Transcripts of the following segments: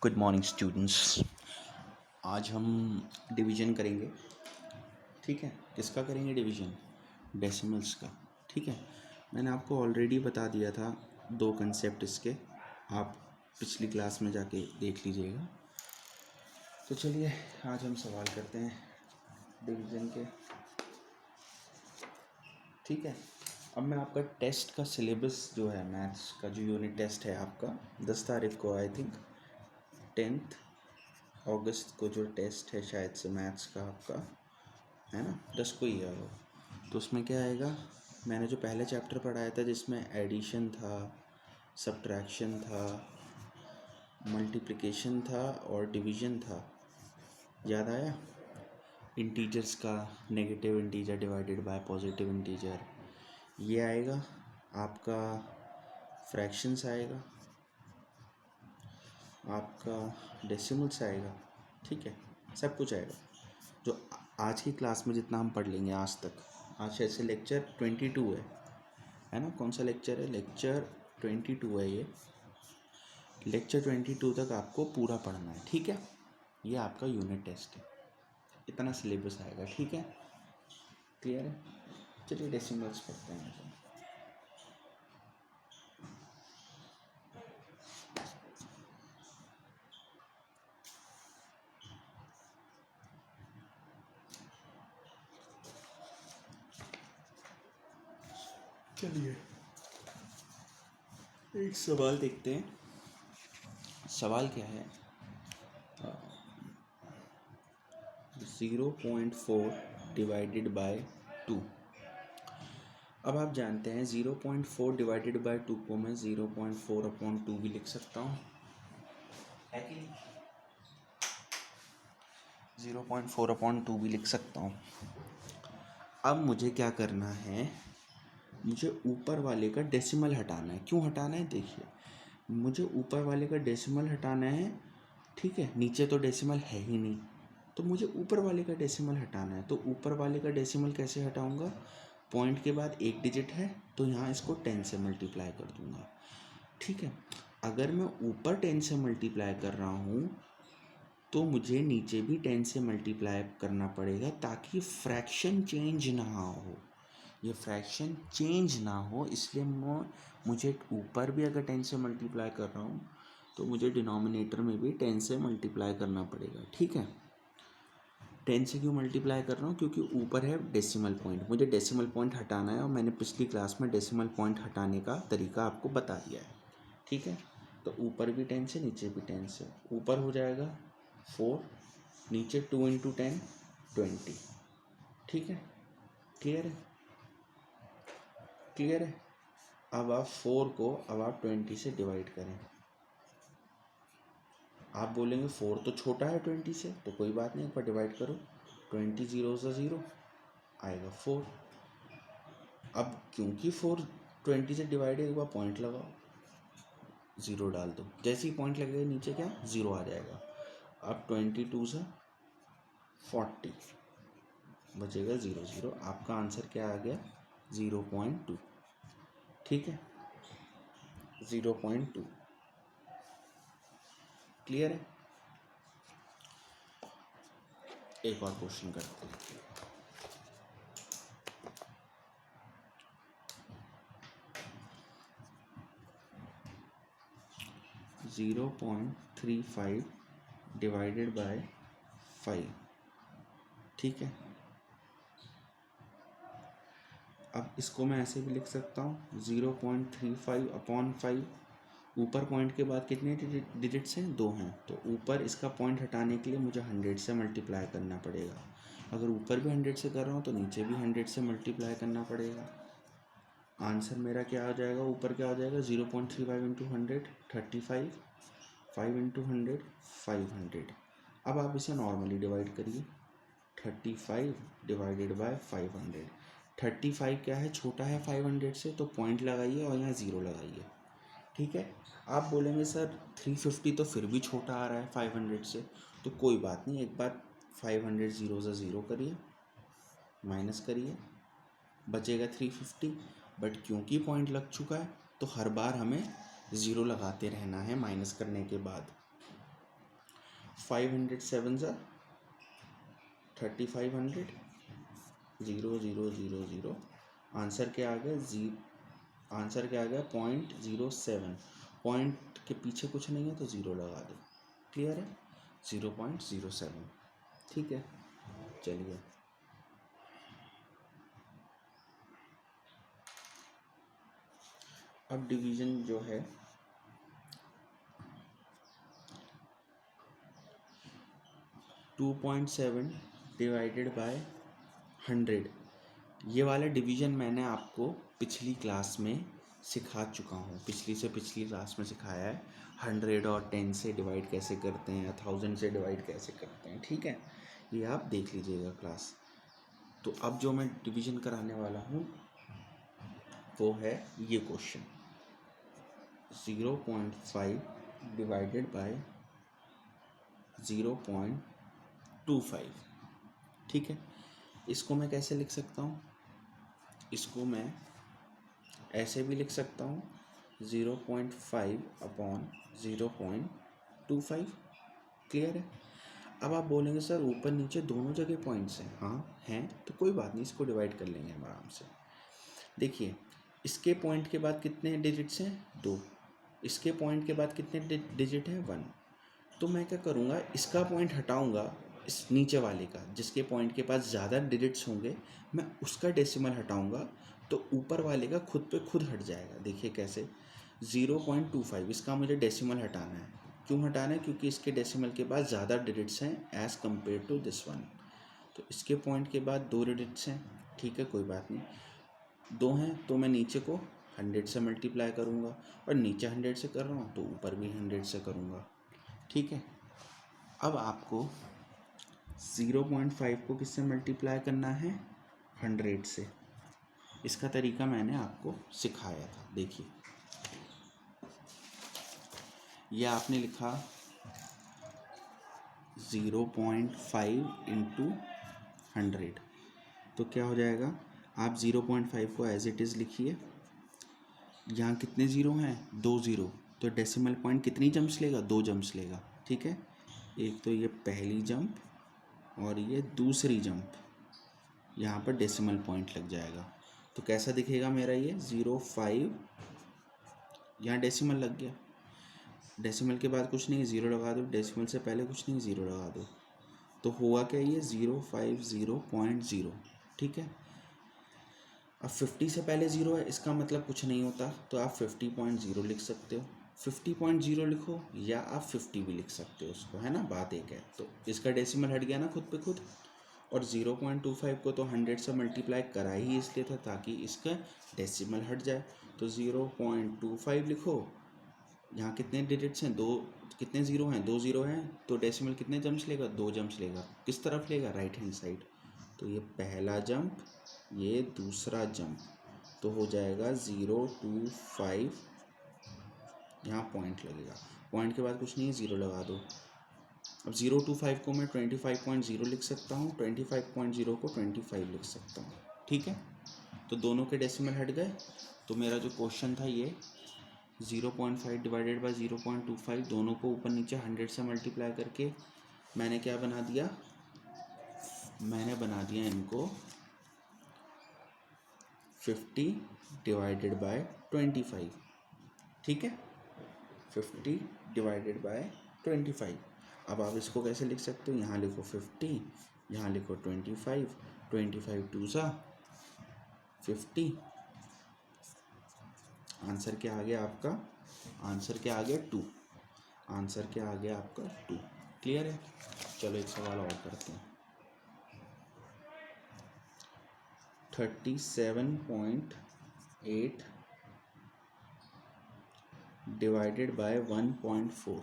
Good morning students. आज हम division करेंगे। ठीक है, किसका करेंगे डिवीज़न? डेसिमल्स का। ठीक है, मैंने आपको ऑलरेडी बता दिया था दो कंसेप्ट इसके, आप पिछली क्लास में जाके देख लीजिएगा। तो चलिए आज हम सवाल करते हैं डिवीज़न के। ठीक है, अब मैं आपका टेस्ट का सिलेबस जो है, मैथ्स का जो यूनिट टेस्ट है आपका 10 तारीख को, आई थिंक 10 अगस्त को जो टेस्ट है शायद से मैथ्स का आपका, है ना, 10 को ही है वो। तो उसमें क्या आएगा, मैंने जो पहले चैप्टर पढ़ाया था जिसमें एडिशन था, सब्ट्रैक्शन था, मल्टीप्लिकेशन था और डिवीज़न था, याद आया? इंटीजर्स का, negative integer divided by positive integer, ये आएगा आपका। फ्रैक्शंस आएगा आपका, डेसिमल्स आएगा। ठीक है, सब कुछ आएगा जो आज की क्लास में जितना हम पढ़ लेंगे आज तक। आज ऐसे लेक्चर 22 है ना? कौन सा लेक्चर है? लेक्चर 22 है ये। लेक्चर 22 तक आपको पूरा पढ़ना है। ठीक है, ये आपका यूनिट टेस्ट है, इतना सिलेबस आएगा। ठीक है, क्लियर है? चलिए डेसिमल्स पढ़ते हैं। चलिए एक सवाल देखते हैं। सवाल क्या है? 0.4 डिवाइडेड बाय 2। अब आप जानते हैं 0.4 डिवाइडेड बाय 2 को मैं 0.4/2 भी लिख सकता हूँ, है कि नहीं? 0.4/2 भी लिख सकता हूँ। अब मुझे क्या करना है, मुझे ऊपर वाले का डेसिमल हटाना है। क्यों हटाना है? देखिए, मुझे ऊपर वाले का डेसिमल हटाना है। ठीक है, नीचे तो डेसिमल है ही नहीं, तो मुझे ऊपर वाले का डेसिमल हटाना है। तो ऊपर वाले का डेसिमल कैसे हटाऊंगा? पॉइंट के बाद एक डिजिट है तो यहाँ इसको 10 से मल्टीप्लाई कर दूंगा। ठीक है, अगर मैं ऊपर 10 से मल्टीप्लाई कर रहा हूँ तो मुझे नीचे भी 10 से मल्टीप्लाई करना पड़ेगा, ताकि फ्रैक्शन चेंज ना हो। ये फ्रैक्शन चेंज ना हो इसलिए मुझे ऊपर भी अगर 10 से मल्टीप्लाई कर रहा हूँ तो मुझे डिनोमिनेटर में भी 10 से मल्टीप्लाई करना पड़ेगा। ठीक है, 10 से क्यों मल्टीप्लाई कर रहा हूँ? क्योंकि ऊपर है डेसिमल पॉइंट, मुझे डेसिमल पॉइंट हटाना है और मैंने पिछली क्लास में डेसिमल पॉइंट हटाने का तरीका आपको बता दिया है। ठीक है, तो ऊपर भी 10 से, नीचे भी 10 से। ऊपर हो जाएगा 4, नीचे 2 × 10 20। ठीक है, क्लियर है? क्लियर है? अब आप 4 को अब आप 20 से डिवाइड करें। आप बोलेंगे 4 तो छोटा है 20 से, तो कोई बात नहीं, एक बार डिवाइड करो। 20 0 से 0 आएगा 4। अब क्योंकि 4 20 से डिवाइड है, एक बार पॉइंट लगाओ, 0 डाल दो। जैसे ही पॉइंट लगेगा नीचे क्या 0 आ जाएगा। अब 22 से 40 बचेगा 0 0। आपका आंसर क्या आ गया? 0.2। ठीक है, 0.2। क्लियर है? एक और क्वेश्चन करते हैं। Zero 0.35 divided by 5। ठीक है, अब इसको मैं ऐसे भी लिख सकता हूँ 0.35/5। ऊपर पॉइंट के बाद कितने डिजिट्स हैं? 2 हैं, तो ऊपर इसका पॉइंट हटाने के लिए मुझे 100 से मल्टीप्लाई करना पड़ेगा। अगर ऊपर भी 100 से कर रहा हूँ तो नीचे भी 100 से मल्टीप्लाई करना पड़ेगा। आंसर मेरा क्या आ जाएगा? ऊपर क्या हो जाएगा? 0.35 × 100 35, 5 × 100 500। अब आप इसे नॉर्मली डिवाइड करिए। 35 डिवाइडेड बाय 500। 35 क्या है? छोटा है 500 से, तो पॉइंट लगाइए और यहाँ 0 लगाइए। ठीक है, आप बोलेंगे सर 350 तो फिर भी छोटा आ रहा है 500 से, तो कोई बात नहीं, एक बार 500 0 से 0 करिए, माइनस करिए, बचेगा 350। बट क्योंकि पॉइंट लग चुका है तो हर बार हमें 0 लगाते रहना है माइनस करने के बाद। 507 ज़ा 3500, 0,000, आंसर क्या आ गया? आंसर क्या आ गया? 0.07। पॉइंट के पीछे कुछ नहीं है तो ज़ीरो लगा दो। क्लियर है? 0.07। ठीक है, चलिए अब डिवीजन जो है 2.7 डिवाइडेड बाय 100, ये वाला डिवीज़न मैंने आपको पिछली क्लास में सिखा चुका हूँ। पिछली से पिछली क्लास में सिखाया है 100 और 10 से डिवाइड कैसे करते हैं या 1000 से डिवाइड कैसे करते हैं। ठीक है, ये आप देख लीजिएगा क्लास। तो अब जो मैं डिवीज़न कराने वाला हूँ वो है ये क्वेश्चन, 0.5 डिवाइडेड बाय 0.25। ठीक है, इसको मैं कैसे लिख सकता हूँ? इसको मैं ऐसे भी लिख सकता हूँ 0.5 अपॉन 0.25। क्लियर है? अब आप बोलेंगे सर ऊपर नीचे दोनों जगह पॉइंट्स हैं। हाँ हैं, तो कोई बात नहीं, इसको डिवाइड कर लेंगे हम आराम से। देखिए, इसके पॉइंट के बाद कितने डिजिट्स हैं? 2। इसके पॉइंट के बाद कितने डिजिट हैं? 1। तो मैं क्या करूँगा, इसका पॉइंट हटाऊँगा, इस नीचे वाले का जिसके पॉइंट के पास ज़्यादा डिजिट्स होंगे मैं उसका डेसिमल हटाऊँगा, तो ऊपर वाले का खुद पे खुद हट जाएगा। देखिए कैसे, 0.25 इसका मुझे डेसिमल हटाना है। क्यों हटाना है? क्योंकि इसके डेसिमल के बाद ज़्यादा डिजिट्स हैं as compare to this one. तो इसके पॉइंट के बाद 2 डिजिट्स हैं। ठीक है, कोई बात नहीं, 2 हैं तो मैं नीचे को 100 से मल्टीप्लाई करूँगा, और नीचे 100 से कर रहा हूँ तो ऊपर भी 100 से करूँगा। ठीक है, अब आपको 0.5 को किससे मल्टीप्लाई करना है? 100 से। इसका तरीका मैंने आपको सिखाया था। देखिए, यह आपने लिखा 0.5 इंटू 100, तो क्या हो जाएगा? आप 0.5 को एज इट इज़ लिखिए। यहाँ कितने ज़ीरो हैं? 2 ज़ीरो, तो डेसिमल पॉइंट कितनी जंप्स लेगा? 2 जंप्स लेगा। ठीक है, एक तो ये पहली जंप और ये दूसरी जंप, यहाँ पर डेसिमल पॉइंट लग जाएगा। तो कैसा दिखेगा मेरा ये? 0.5, यहाँ डेसिमल लग गया। डेसिमल के बाद कुछ नहीं, ज़ीरो लगा दो। डेसिमल से पहले कुछ नहीं, ज़ीरो लगा दो। तो हुआ क्या? ये 050.0। ठीक है, अब 50 से पहले ज़ीरो है, इसका मतलब कुछ नहीं होता, तो आप 50.0 लिख सकते हो। 50.0 लिखो या आप 50 भी लिख सकते हो, उसको, है ना, बात एक है। तो इसका डेसिमल हट गया ना खुद पे खुद, और 0.25 को तो 100 से मल्टीप्लाई करा ही इसलिए था ताकि इसका डेसिमल हट जाए। तो 0.25 लिखो। यहाँ कितने डिजिट्स हैं? 2। कितने ज़ीरो हैं? 2 ज़ीरो हैं, तो डेसिमल कितने जंप्स लेगा? 2 जंप्स लेगा। किस तरफ लेगा? Right hand side. तो ये पहला जंप, ये दूसरा जंप, तो हो जाएगा 0.25। यहाँ पॉइंट लगेगा, पॉइंट के बाद कुछ नहीं है, ज़ीरो लगा दो। अब 0.25 को मैं 25.0 लिख सकता हूँ, 25.0 को 25 लिख सकता हूँ। ठीक है, तो दोनों के डेसिमल हट गए। तो मेरा जो क्वेश्चन था ये 0.5 डिवाइडेड बाय 0.25, दोनों को ऊपर नीचे 100 से मल्टीप्लाई करके मैंने क्या बना दिया? मैंने बना दिया इनको 50 डिवाइडेड बाय 25। ठीक है, 50 डिवाइडेड बाय 25। अब आप इसको कैसे लिख सकते हो? यहाँ लिखो 50, यहाँ लिखो 25, 25 2 सा 50। आंसर क्या आ गया आपका? आंसर क्या आ गया? 2। आंसर क्या आ गया आपका? 2। क्लियर है? चलो एक सवाल और करते हैं। 37.8 डिवाइडेड बाय 1.4।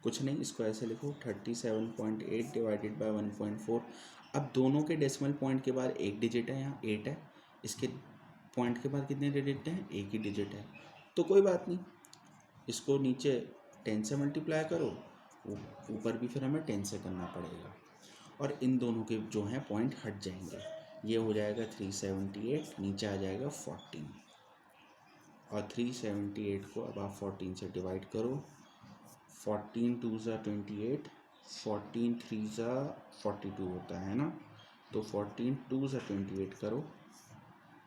कुछ नहीं, इसको ऐसे लिखो 37.8 डिवाइडेड बाय 1.4। अब दोनों के डेसिमल पॉइंट के बाद एक डिजिट है, यहाँ 8 है। इसके पॉइंट के बाद कितने डिजिट हैं? एक ही डिजिट है। तो कोई बात नहीं, इसको नीचे 10 से मल्टीप्लाई करो, ऊपर भी फिर हमें 10 से करना पड़ेगा, और इन दोनों के जो हैं पॉइंट हट जाएंगे। ये हो जाएगा 378, नीचे आ जाएगा 14, और 378 को अब आप 14 से डिवाइड करो। 14 2 ज़ा 28, 14 3 ज़ा 42 होता है ना, तो 14 2 ज़ा 28 करो,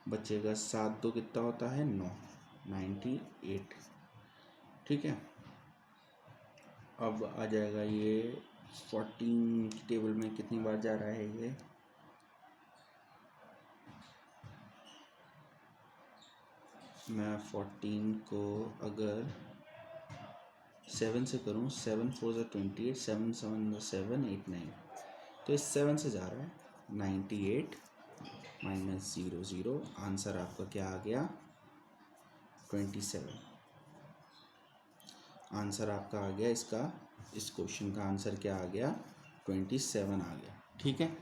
बचेगा 7 2 कितना होता है 9, 98। ठीक है, अब आ जाएगा ये 14 की टेबल में कितनी बार जा रहा है ये, मैं 14 को अगर 7 से करूँ, 7 4 ज़ा 28, 7 7 ज़ा 7 8 9, तो इस 7 से जा रहा है 98 माइनस 0 0, आंसर आपका क्या आ गया 27। आंसर आपका आ गया इसका, इस क्वेश्चन का आंसर क्या आ गया 27 आ गया। ठीक है,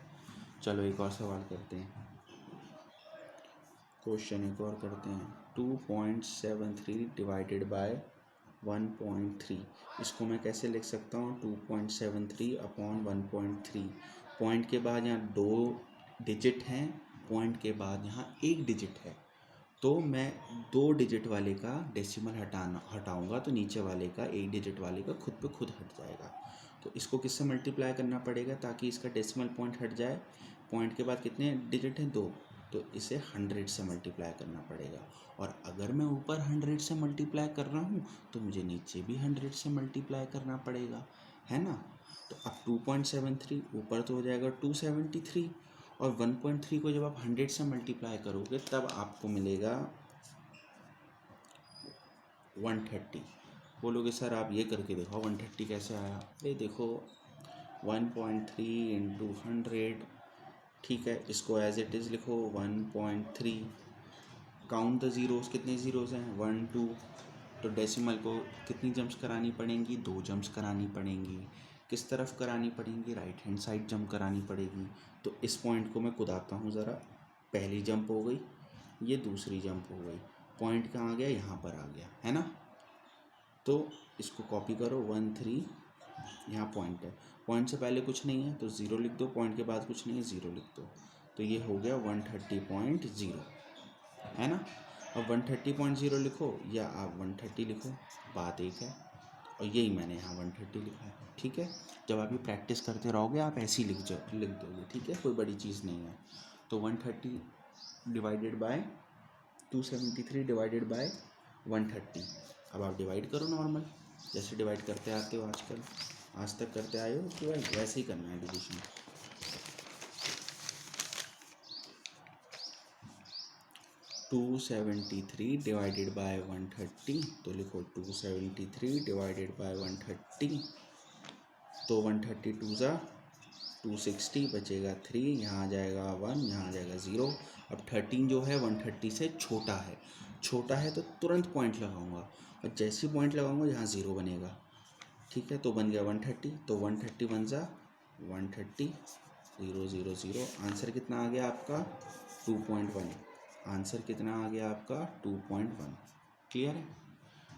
चलो एक और सवाल करते हैं, क्वेश्चन एक और करते हैं। 2.73 डिवाइडेड बाय 1.3, इसको मैं कैसे लिख सकता हूँ 2.73 अपॉन 1.3। पॉइंट के बाद यहाँ 2 डिजिट हैं, पॉइंट के बाद यहाँ 1 डिजिट है, तो मैं 2 डिजिट वाले का डेसिमल हटाऊंगा तो नीचे वाले का 1 डिजिट वाले का खुद पे खुद हट जाएगा। तो इसको किससे मल्टीप्लाई करना पड़ेगा ताकि इसका डेसिमल पॉइंट हट जाए। पॉइंट के बाद कितने डिजिट हैं 2, तो इसे 100 से मल्टीप्लाई करना पड़ेगा। और अगर मैं ऊपर 100 से मल्टीप्लाई कर रहा हूँ तो मुझे नीचे भी 100 से मल्टीप्लाई करना पड़ेगा, है ना। तो अब 2.73 ऊपर तो हो जाएगा 273, और 1.3 को जब आप 100 से मल्टीप्लाई करोगे तब आपको मिलेगा 130। बोलोगे सर आप ये करके देखो 130 कैसे आया। ये देखो 1.3 इंटू 100, ठीक है, इसको एज इट इज़ लिखो 1.3। काउंट द ज़ीरोज़, कितने ज़ीरोज़ हैं 1 2, तो डेसिमल को कितनी जंप्स करानी पड़ेंगी 2 जंप्स करानी पड़ेंगी। किस तरफ करानी पड़ेंगी, राइट हैंड साइड जंप करानी पड़ेगी। तो इस पॉइंट को मैं कुदाता हूँ ज़रा, पहली जंप हो गई, ये दूसरी जंप हो गई, पॉइंट कहाँ आ गया यहाँ पर आ गया, है ना। तो इसको कॉपी करो 1 3, यहाँ पॉइंट है, पॉइंट से पहले कुछ नहीं है तो 0 लिख दो, पॉइंट के बाद कुछ नहीं है 0 लिख दो, तो ये हो गया 130.0, है ना। अब 130.0 लिखो या आप 130 लिखो, बात एक है। और यही मैंने यहाँ 130 लिखा है। ठीक है, जब आप ये प्रैक्टिस करते रहोगे आप ऐसे ही लिख दोगे, ठीक है, कोई बड़ी चीज़ नहीं है। तो 130 डिवाइडेड बाय 273 डिवाइडेड बाय 130। अब आप डिवाइड करो नॉर्मल, जैसे डिवाइड करते आते हो आजकल, आज तक करते आए हो कि वैसे ही करना है डिविजन। 273 डिवाइडेड बाय 130, तो लिखो 273 डिवाइडेड बाय 130, तो 132 ज़ा 260, बचेगा 3, यहाँ आ जाएगा 1, यहाँ आ जाएगा 0। अब 13 जो है 130 से छोटा है तो तुरंत पॉइंट लगाऊंगा, और जैसे ही पॉइंट लगाऊंगा यहाँ 0 बनेगा, ठीक है, तो बन गया 130, तो 131 ज़ा 130, 0 0 0, आंसर कितना आ गया आपका 2.1। आंसर कितना आ गया आपका 2.1। क्लियर है,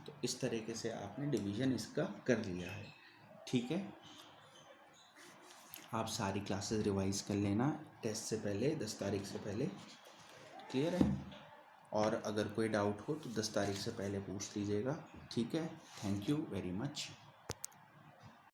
तो इस तरीके से आपने डिवीज़न इसका कर लिया है। ठीक है, आप सारी क्लासेस रिवाइज कर लेना टेस्ट से पहले, 10 तारीख से पहले। क्लियर है, और अगर कोई डाउट हो तो 10 तारीख से पहले पूछ लीजिएगा। ठीक है, थैंक यू वेरी मच।